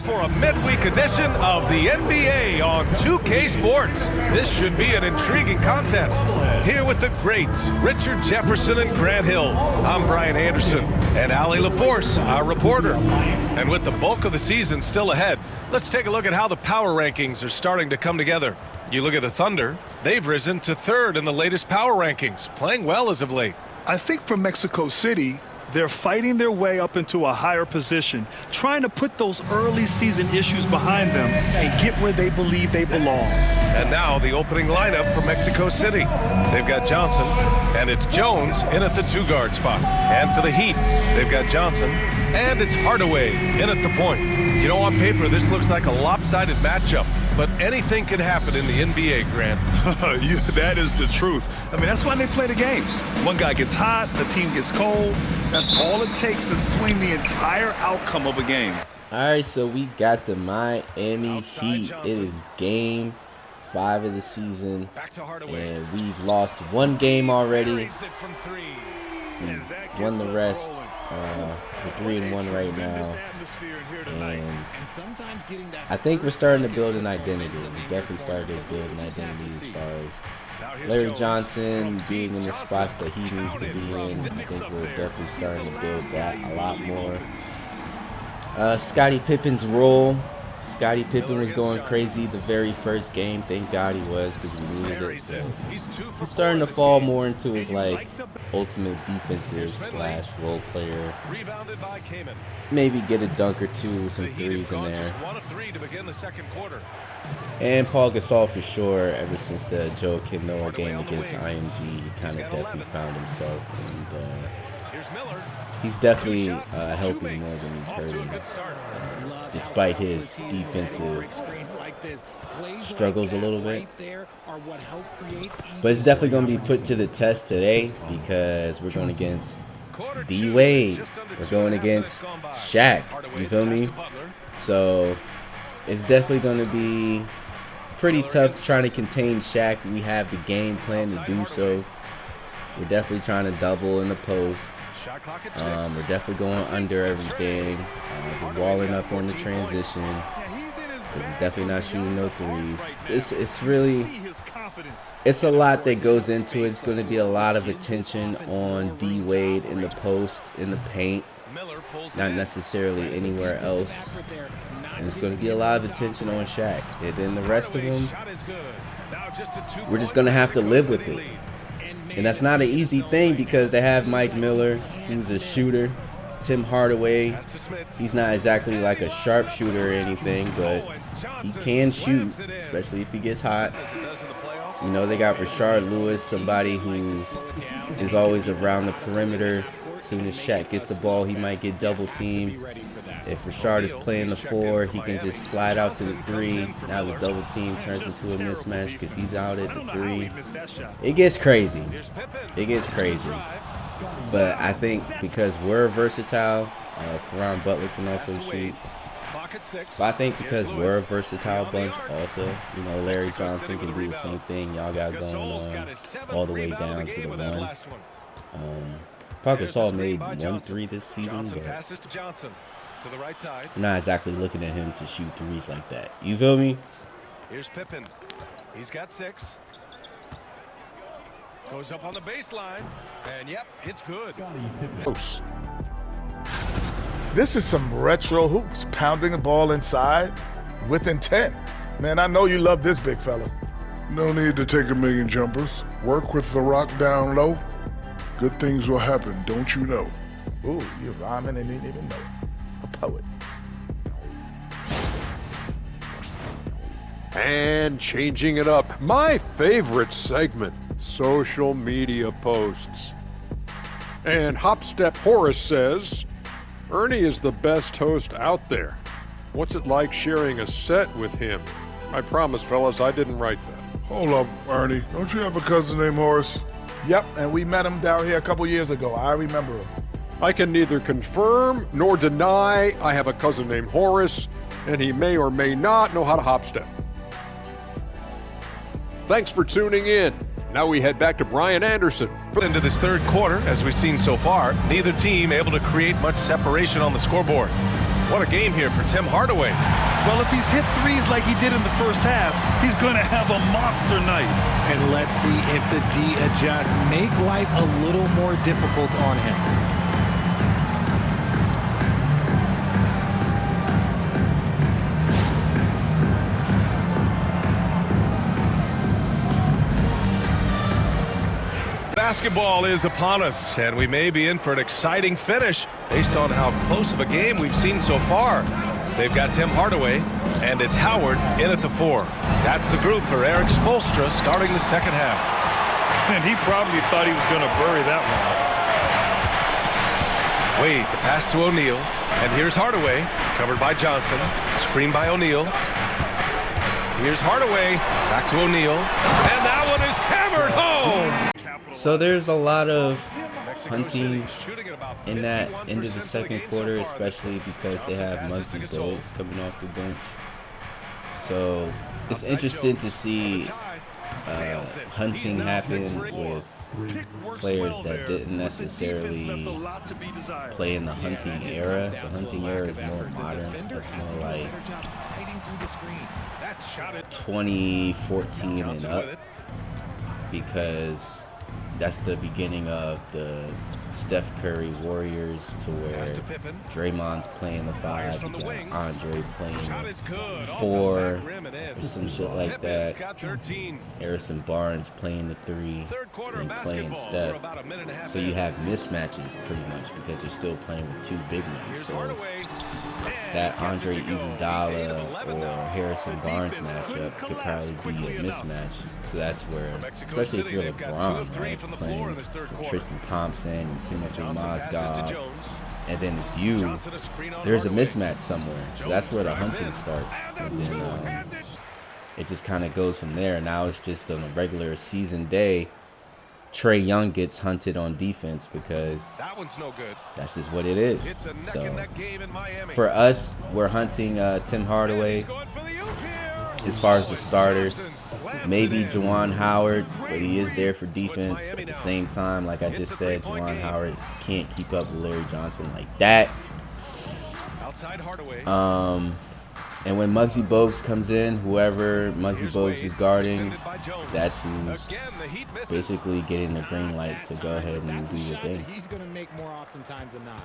for a midweek edition of the NBA on 2K Sports. This should be an intriguing contest. Here with the greats, Richard Jefferson and Grant Hill. I'm Brian Anderson, and Allie LaForce, our reporter. And with the bulk of the season still ahead, let's take a look at how the power rankings are starting to come together. You look at the Thunder, they've risen to third in the latest power rankings, playing well as of late. I think for Mexico City, they're fighting their way up into a higher position, trying to put those early season issues behind them and get where they believe they belong. And now the opening lineup for Mexico City. They've got Johnson, and it's Jones in at the two-guard spot. And for the Heat, they've got Johnson, and it's Hardaway in at the point. You know, on paper, this looks like a lopsided matchup, but anything can happen in the NBA, Grant. That is the truth. I mean, that's why they play the games. One guy gets hot, the team gets cold. That's all it takes to swing the entire outcome of a game. All right, so we got the Miami Heat. It is game 5 of the season, and we've lost one game already. We won the rest. We're 3-1 right now, and I think we're starting to build an identity. We definitely started to build an identity as far as Larry Johnson being in the spots that he needs to be in. I think we're definitely starting to build that a lot more. Scottie Pippen's role. Scottie Pippen was going crazy the very first game. Thank God he was, because we needed it. So he's starting to fall more into his ultimate defensive / role player. Maybe get a dunk or two, some threes in there. And Paul Gasol for sure. Ever since the Joakim Noah game against IMG, he kind of definitely found himself, and he's definitely helping more than he's hurting, despite his defensive struggles a little bit. But it's definitely going to be put to the test today, because we're going against D Wade. We're going against Shaq. You feel me? So it's definitely going to be pretty tough trying to contain Shaq. We have the game plan to do so. We're definitely trying to double in the post. We're definitely going under everything. We're walling up on the transition, because he's definitely not shooting no threes. It's a lot that goes into it. It's going to be a lot of attention on D Wade in the post, in the paint, not necessarily anywhere else. And it's going to be a lot of attention on Shaq. And then the rest of them, we're just going to have to live with it. And that's not an easy thing, because they have Mike Miller, who's a shooter. Tim Hardaway, he's not exactly like a sharpshooter or anything, but he can shoot, especially if he gets hot. You know, they got Rashard Lewis, somebody who is always around the perimeter. As soon as Shaq gets the ball, he might get double teamed. If Rashard is playing the 4, he can just slide out to the 3. Now the double team turns into a mismatch because he's out at the 3. It gets crazy. It gets crazy. But I think because we're versatile, Caron Butler can also shoot. But I think because we're a versatile bunch also, you know, Larry Johnson can do the same thing y'all got going on all the way down to the 1. Paul Gasol made 1 3 this season, but I'm not exactly looking at him to shoot threes like that. You feel me? Here's Pippen. He's got 6. Goes up on the baseline, and yep, it's good. This is some retro hoops, pounding the ball inside with intent. Man, I know you love this big fella. No need to take a million jumpers. Work with the rock down low. Good things will happen, don't you know? Ooh, you're rhyming and didn't even know it. A poet. And changing it up, my favorite segment, social media posts. And Hopstep Horace says, Ernie is the best host out there. What's it like sharing a set with him? I promise, fellas, I didn't write that. Hold up, Ernie. Don't you have a cousin named Horace? Yep, and we met him down here a couple years ago. I remember him. I can neither confirm nor deny I have a cousin named Horace, and he may or may not know how to hopstep. Thanks for tuning in. Now we head back to Brian Anderson. Into this third quarter, as we've seen so far, neither team able to create much separation on the scoreboard. What a game here for Tim Hardaway. Well, if he's hit threes like he did in the first half, he's going to have a monster night. And let's see if the D adjusts, make life a little more difficult on him. Basketball is upon us, and we may be in for an exciting finish based on how close of a game we've seen so far. They've got Tim Hardaway, and it's Howard in at the 4. That's the group for Eric Spoelstra starting the second half. And he probably thought he was going to bury that one. Wade, the pass to O'Neal, and here's Hardaway, covered by Johnson, screened by O'Neal. Here's Hardaway, back to O'Neal, and that one is hammered home! So there's a lot of hunting in that end of the second quarter, especially because they have Muggsy Bogues coming off the bench. So it's interesting to see hunting happen with players that didn't necessarily play in the hunting era. The hunting era is more modern. It's more like 2014 and up, because that's the beginning of the Steph Curry Warriors, to where Draymond's playing the 5, you got Andre playing 4 or some shit like that. Harrison Barnes playing the 3 and playing Steph. So you have mismatches pretty much because you're still playing with 2 big men. So that Andre Iguodala or Harrison Barnes matchup could probably be a mismatch. So that's where, especially if you're LeBron, right, playing with Tristan Thompson and Timothy Mozgov, and then it's you, there's a mismatch somewhere. So that's where the hunting starts. And then it just kind of goes from there. Now it's just on a regular season day, Trae Young gets hunted on defense because that's just what it is. So for us, we're hunting Tim Hardaway as far as the starters. Maybe Juwan Howard, but he is there for defense. At the same time, like I just said, Juwan Howard can't keep up with Larry Johnson like that. And when Muggsy Bogues comes in, whoever Muggsy Bogues is guarding, that's who's basically getting the green light to go ahead and do your thing. He's going to make more oftentimes than not.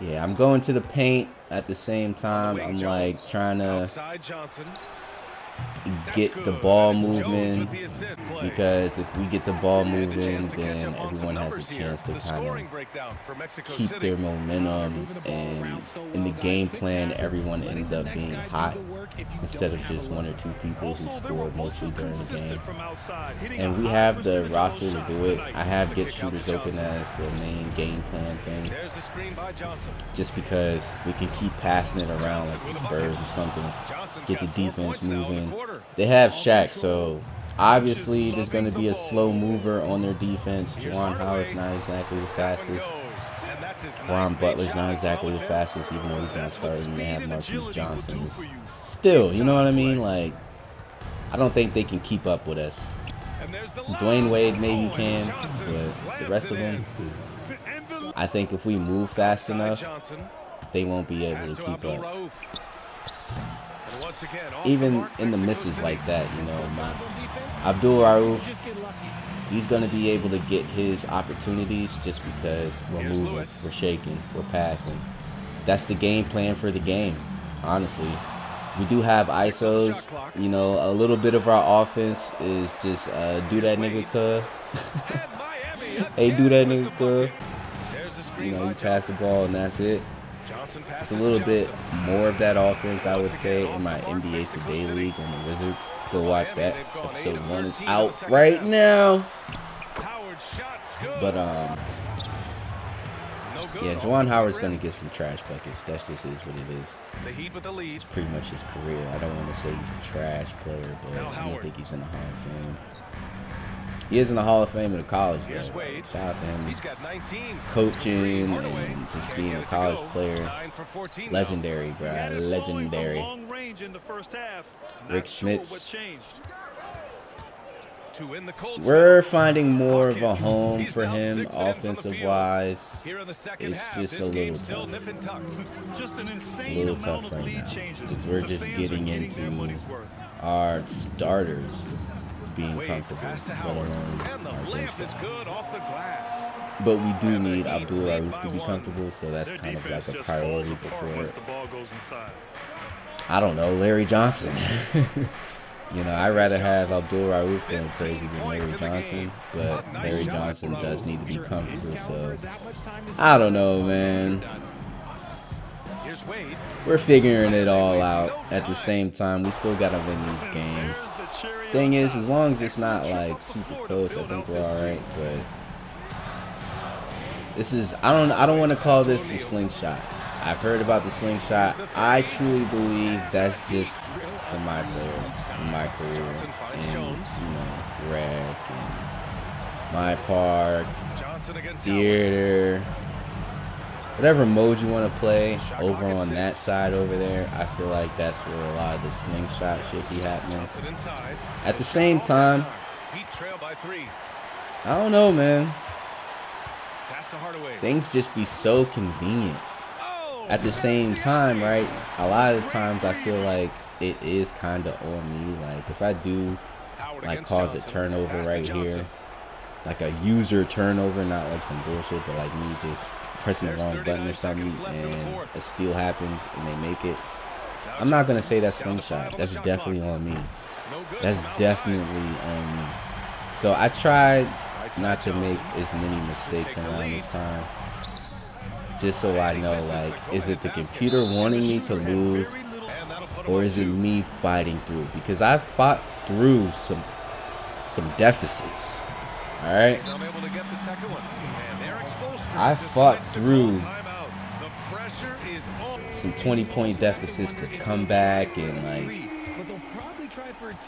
Yeah, I'm going to the paint at the same time. I'm like trying to get the ball moving, because if we get the ball moving, then everyone has a chance to kind of keep their momentum, and in the game plan everyone ends up being hot instead of just 1 or 2 people who score mostly during the game. And we have the roster to do it. I have get shooters open as the main game plan thing, just because we can keep passing it around like the Spurs or something, get the defense moving. They have Shaq, so obviously there's going to be a slow mover on their defense. Juwan Howard's not exactly the fastest. Ron Butler's not exactly the fastest, even though he's not starting. They have Marquise Johnson. Still, you know what I mean? Like, I don't think they can keep up with us. Dwayne Wade maybe can, but the rest of them, I think if we move fast enough, they won't be able to keep up. Even in the misses like that, you know, Abdul Rauf, he's going to be able to get his opportunities just because we're moving, we're shaking, we're passing. That's the game plan for the game, honestly. We do have ISOs, you know, a little bit of our offense is just do that nigga cuh. Hey, do that nigga cuh. You know, you pass the ball and that's it. It's a little bit more of that offense, I would say, in my NBA Today League on the Wizards. Go watch that. Episode 1 is out right now. But, yeah, Juwan Howard's going to get some trash buckets. That just is what it is. It's pretty much his career. I don't want to say he's a trash player, but I don't think he's in the Hall of Fame. He is in the Hall of Fame in college, though. Shout out to him coaching and just being a college player. Legendary, bro. Legendary. Rick Smits. we're finding more of a home for him offensive-wise. It's just a little tough. It's a little tough right now because we're just getting into our starters being comfortable, let alone our bench guys. But we do need Abdul Rauf to be comfortable, so that's kind of like a priority before, I don't know, Larry Johnson. You know, I'd rather have Abdul Rauf going crazy than Larry Johnson, but Larry Johnson does need to be comfortable, so I don't know, man. We're figuring it all out. At the same time, we still got to win these games. Thing is, as long as it's not like super close, I think we're all right, but this is, I don't want to call this a slingshot. I've heard about the slingshot. I truly believe that's just for my player, in my career, and, you know, rec, and my park, theater, whatever mode you want to play over on that side over there. I feel like that's where a lot of the slingshot should be happening. At the same time, I don't know, man. Things just be so convenient. At the same time, right, a lot of the times I feel like it is kind of on me. Like, if I do, like, cause a turnover right here, like a user turnover, not like some bullshit, but like me just pressing the wrong button or something and a steal happens and they make it, I'm not going to say that's slingshot. That's definitely on me. That's definitely on me. So I tried not to make as many mistakes around this time, just so I know, like, is it the computer wanting me to lose, or is it me fighting through? Because I fought through some deficits. All right, I fought through some 20-point deficits to come back, and like,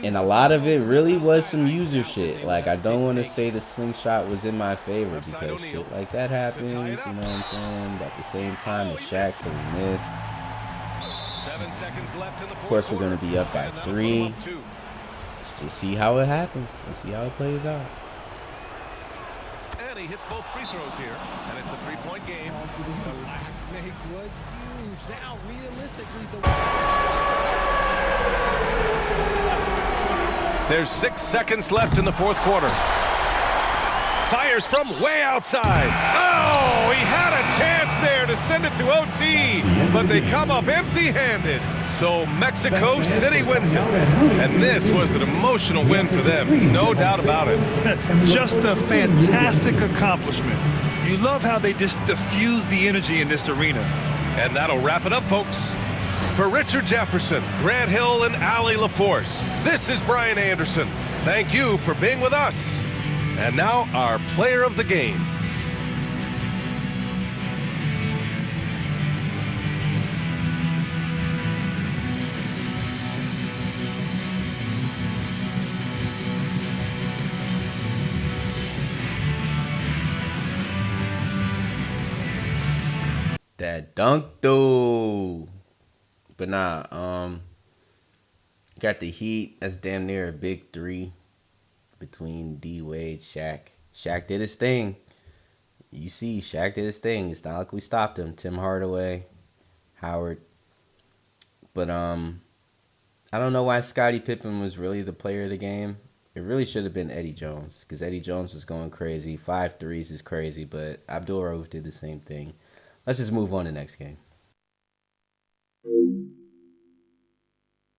and a lot of it really was some user shit. Like, I don't want to say the slingshot was in my favor because shit like that happens, you know what I'm saying? But at the same time, the shaq, so we missed. Of course, we're going to be up by 3. Let's just see how it happens. Let's see how it plays out. And he hits both free throws here, and it's a 3-point game. The last make was huge. Now, realistically, There's 6 seconds left in the fourth quarter. Fires from way outside. Oh, he had a chance there to send it to OT, but they come up empty-handed. So Mexico City wins it. And this was an emotional win for them, no doubt about it. Just a fantastic accomplishment. You love how they just diffuse the energy in this arena. And that'll wrap it up, folks. For Richard Jefferson, Grant Hill, and Allie LaForce, this is Brian Anderson. Thank you for being with us. And now, our player of the game. That dunk though. But nah, got the Heat. That's damn near a big 3 between D Wade, Shaq. Shaq did his thing. You see, Shaq did his thing. It's not like we stopped him. Tim Hardaway, Howard. But I don't know why Scottie Pippen was really the player of the game. It really should have been Eddie Jones, because Eddie Jones was going crazy. 5 threes is crazy, but Abdul Rauf did the same thing. Let's just move on to the next game.